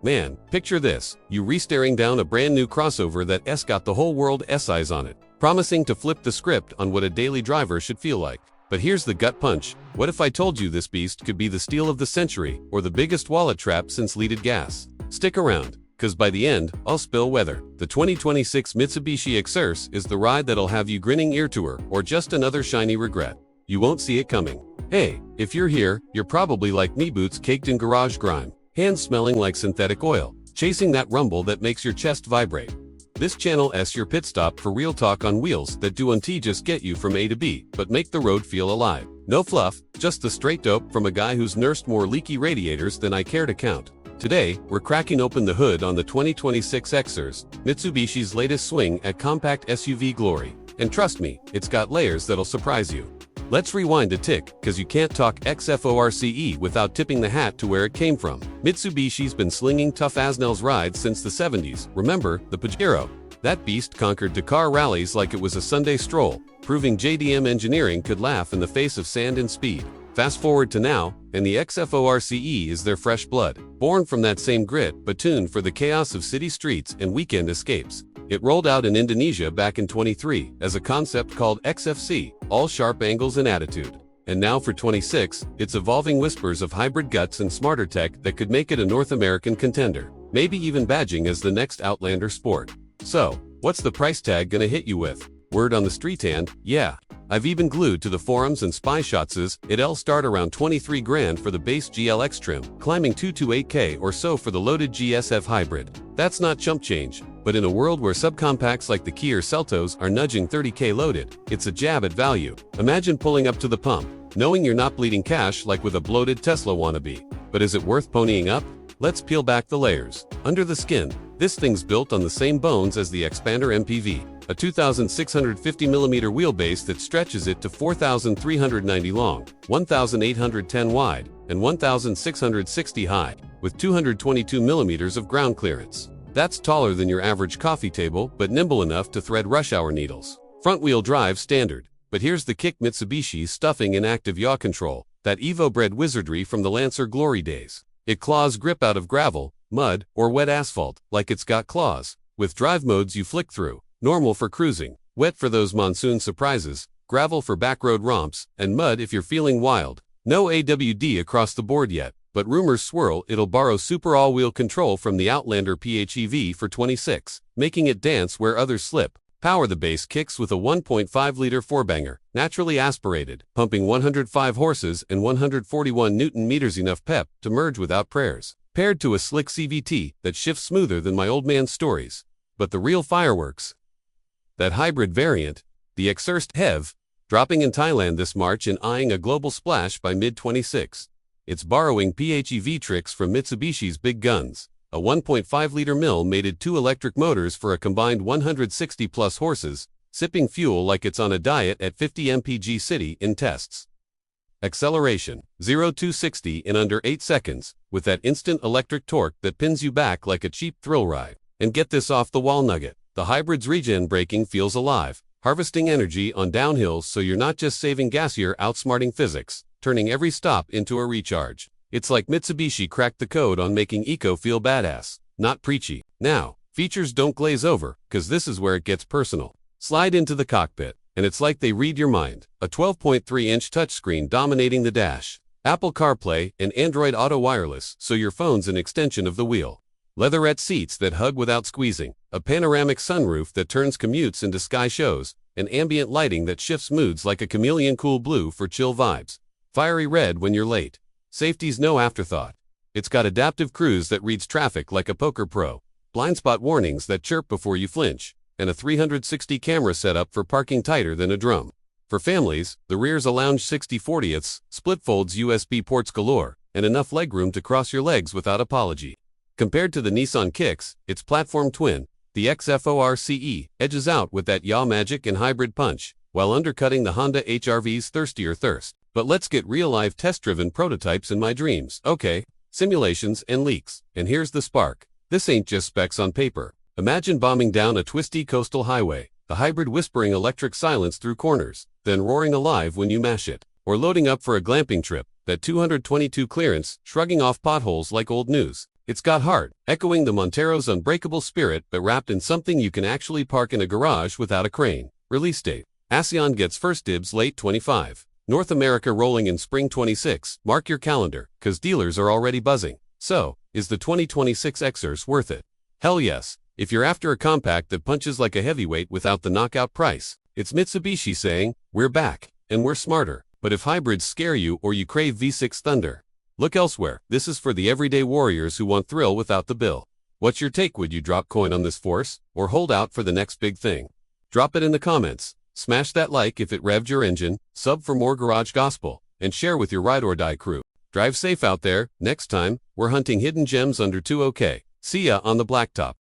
Man, picture this, you re-staring down a brand new crossover that's got the whole world eyes on it, promising to flip the script on what a daily driver should feel like. But here's the gut punch. What if I told you this beast could be the steal of the century, or the biggest wallet trap since leaded gas? Stick around, cause by the end, I'll spill whether the 2026 Mitsubishi Xers is the ride that'll have you grinning ear to ear, or just another shiny regret. You won't see it coming. Hey, if you're here, you're probably like me, boots caked in garage grime, hands smelling like synthetic oil, chasing that rumble that makes your chest vibrate. This channel's your pit stop for real talk on wheels that don't just get you from A to B, but make the road feel alive. No fluff, just the straight dope from a guy who's nursed more leaky radiators than I care to count. Today, we're cracking open the hood on the 2026 Xers, Mitsubishi's latest swing at compact SUV glory. And trust me, it's got layers that'll surprise you. Let's rewind a tick, cause you can't talk XFORCE without tipping the hat to where it came from. Mitsubishi's been slinging tough Asnel's rides since the 70s. Remember, the Pajero? That beast conquered Dakar rallies like it was a Sunday stroll, proving JDM engineering could laugh in the face of sand and speed. Fast forward to now, and the XFORCE is their fresh blood, born from that same grit but tuned for the chaos of city streets and weekend escapes. It rolled out in Indonesia back in 23 as a concept called XFC, all sharp angles and attitude. And now for 26, it's evolving whispers of hybrid guts and smarter tech that could make it a North American contender, maybe even badging as the next Outlander sport. So, what's the price tag gonna hit you with? Word on the street and, yeah, I've even glued to the forums and spy shots. It'll start around 23 grand for the base GLX trim, climbing 2 to 8K or so for the loaded GSF hybrid. That's not chump change, but in a world where subcompacts like the Kia Seltos are nudging 30K loaded, it's a jab at value. Imagine pulling up to the pump, knowing you're not bleeding cash like with a bloated Tesla wannabe. But is it worth ponying up? Let's peel back the layers. Under the skin, this thing's built on the same bones as the Expander MPV, a 2,650mm wheelbase that stretches it to 4,390 long, 1,810 wide, and 1,660 high, with 222mm of ground clearance. That's taller than your average coffee table, but nimble enough to thread rush hour needles. Front-wheel drive standard. But here's the kick: Mitsubishi's stuffing in active yaw control, that Evo-bred wizardry from the Lancer glory days. It claws grip out of gravel, mud, or wet asphalt, like it's got claws. With drive modes you flick through: normal for cruising, wet for those monsoon surprises, gravel for backroad romps, and mud if you're feeling wild. No AWD across the board yet, but rumors swirl it'll borrow super all-wheel control from the Outlander PHEV for 26, making it dance where others slip. Power: the base kicks with a 1.5-liter four-banger, naturally aspirated, pumping 105 horses and 141 Nm, enough pep to merge without prayers. Paired to a slick CVT that shifts smoother than my old man's stories. But the real fireworks, that hybrid variant, the Xers HEV, dropping in Thailand this March and eyeing a global splash by mid-26. It's borrowing PHEV tricks from Mitsubishi's big guns. A 1.5-liter mill-mated 2 electric motors for a combined 160-plus horses, sipping fuel like it's on a diet at 50 mpg city in tests. Acceleration: 0-60 in under 8 seconds, with that instant electric torque that pins you back like a cheap thrill ride. And get this off-the-wall nugget: the hybrid's regen braking feels alive, harvesting energy on downhills so you're not just saving gas, you're outsmarting physics, turning every stop into a recharge. It's like Mitsubishi cracked the code on making eco feel badass, not preachy. Now, features don't glaze over, cause this is where it gets personal. Slide into the cockpit, and it's like they read your mind. A 12.3-inch touchscreen dominating the dash. Apple CarPlay and Android Auto wireless, so your phone's an extension of the wheel. Leatherette seats that hug without squeezing. A panoramic sunroof that turns commutes into sky shows. And ambient lighting that shifts moods like a chameleon: cool blue for chill vibes, fiery red when you're late. Safety's no afterthought. It's got adaptive cruise that reads traffic like a poker pro, blind spot warnings that chirp before you flinch, and a 360 camera setup for parking tighter than a drum. For families, the rear's a lounge 60/40ths, split folds, USB ports galore, and enough legroom to cross your legs without apology. Compared to the Nissan Kicks, its platform twin, the XFORCE, edges out with that yaw magic and hybrid punch, while undercutting the Honda HR-V's thirstier thirst. But let's get real-life test-driven prototypes in my dreams. Okay, simulations and leaks. And here's the spark. This ain't just specs on paper. Imagine bombing down a twisty coastal highway, the hybrid whispering electric silence through corners, then roaring alive when you mash it. Or loading up for a glamping trip, that 222 clearance, shrugging off potholes like old news. It's got heart, echoing the Montero's unbreakable spirit but wrapped in something you can actually park in a garage without a crane. Release date: ASEAN gets first dibs late 25. North America rolling in spring 26. Mark your calendar, cause dealers are already buzzing. So, is the 2026 Xers worth it? Hell yes, if you're after a compact that punches like a heavyweight without the knockout price. It's Mitsubishi saying, we're back, and we're smarter. But if hybrids scare you or you crave V6 thunder, look elsewhere. This is for the everyday warriors who want thrill without the bill. What's your take? Would you drop coin on this force, or hold out for the next big thing? Drop it in the comments. Smash that like if it revved your engine, sub for more garage gospel, and share with your ride or die crew. Drive safe out there. Next time, we're hunting hidden gems under 2OK. See ya on the blacktop.